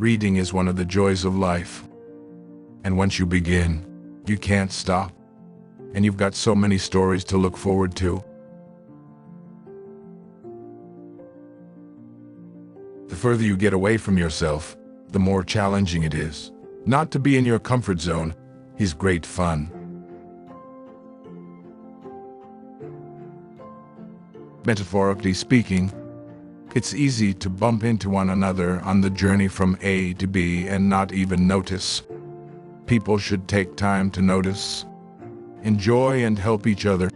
Reading is one of the joys of life. And once you begin, you can't stop. And you've got so many stories to look forward to. The further you get away from yourself, the more challenging it is. Not to be in your comfort zone is great fun. Metaphorically speaking, it's easy to bump into one another on the journey from A to B and not even notice. People should take time to notice, enjoy, and help each other.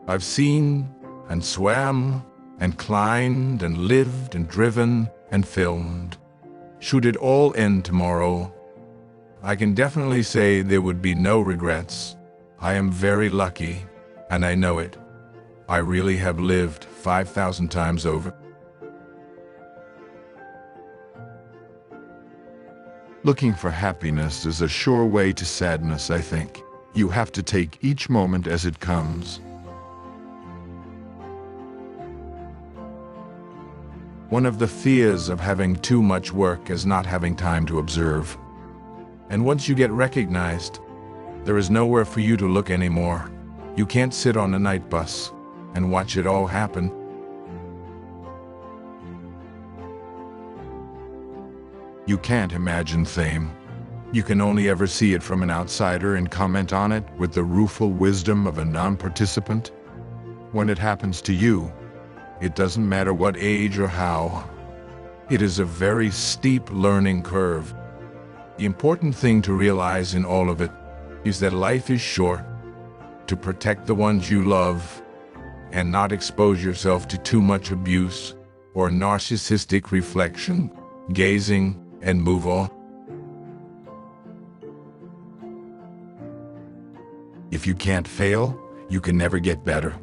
I've seen and swam and climbed and lived and driven and filmed. Should it all end tomorrow, I can definitely say there would be no regrets. I am very lucky, and I know it. I really have lived 5,000 times over. Looking for happiness is a sure way to sadness, I think. You have to take each moment as it comes. One of the fears of having too much work is not having time to observe. And once you get recognized, there is nowhere for you to look anymore. You can't sit on a night bus and watch it all happen. You can't imagine fame. You can only ever see it from an outsider and comment on it with the rueful wisdom of a non-participant. When it happens to you, it doesn't matter what age or how. It is a very steep learning curve. The important thing to realize in all of it is that life is short. To protect the ones you love and not expose yourself to too much abuse or narcissistic reflection, gazing, and move on. If you can't fail, you can never get better.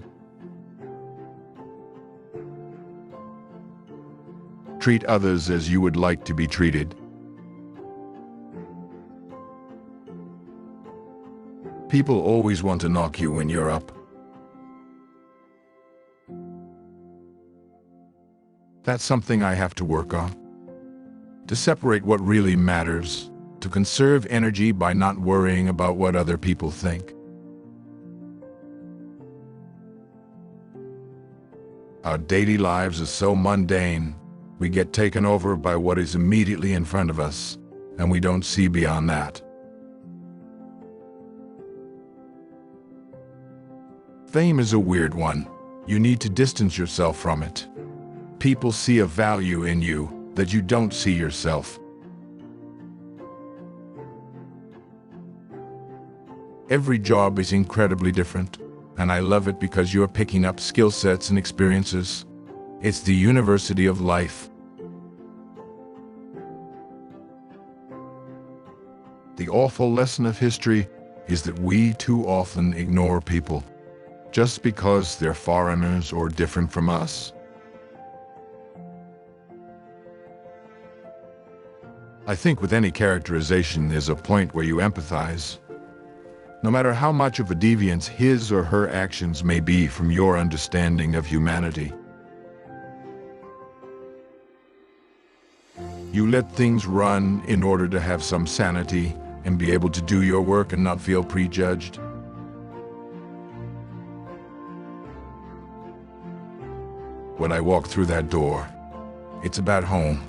Treat others as you would like to be treated. People always want to knock you when you're up. That's something I have to work on. To separate what really matters, to conserve energy by not worrying about what other people think. Our daily lives are so mundane. We get taken over by what is immediately in front of us, and we don't see beyond that. Fame is a weird one. You need to distance yourself from it. People see a value in you that you don't see yourself. Every job is incredibly different, and I love it because you're picking up skill sets and experiences. It's the university of life. The awful lesson of history is that we too often ignore people just because they're foreigners or different from us. I think with any characterization, there's a point where you empathize. No matter how much of a deviance his or her actions may be from your understanding of humanity. You let things run in order to have some sanity and be able to do your work and not feel prejudged. When I walk through that door, it's about home.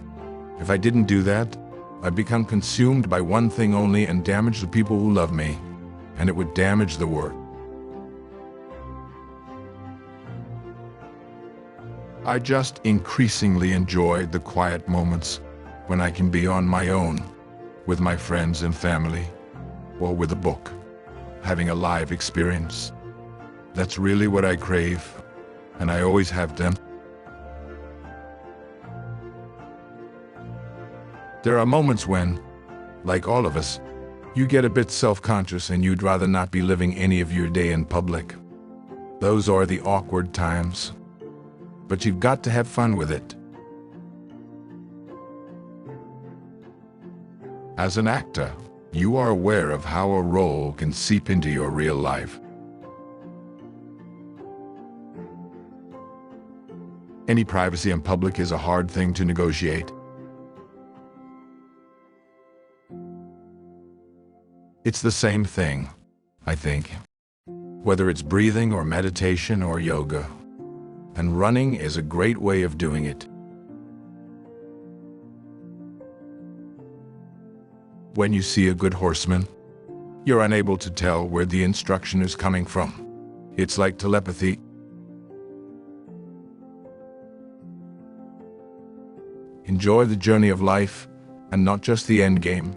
If I didn't do that, I'd become consumed by one thing only and damage the people who love me, and it would damage the work. I just increasingly enjoy the quiet moments when I can be on my own, with my friends and family, or with a book, having a live experience. That's really what I crave, and I always have done. There are moments when, like all of us, you get a bit self-conscious and you'd rather not be living any of your day in public. Those are the awkward times. But you've got to have fun with it. As an actor, you are aware of how a role can seep into your real life. Any privacy in public is a hard thing to negotiate. It's the same thing, I think. Whether it's breathing or meditation or yoga. And running is a great way of doing it. When you see a good horseman, you're unable to tell where the instruction is coming from. It's like telepathy. Enjoy the journey of life, and not just the end game.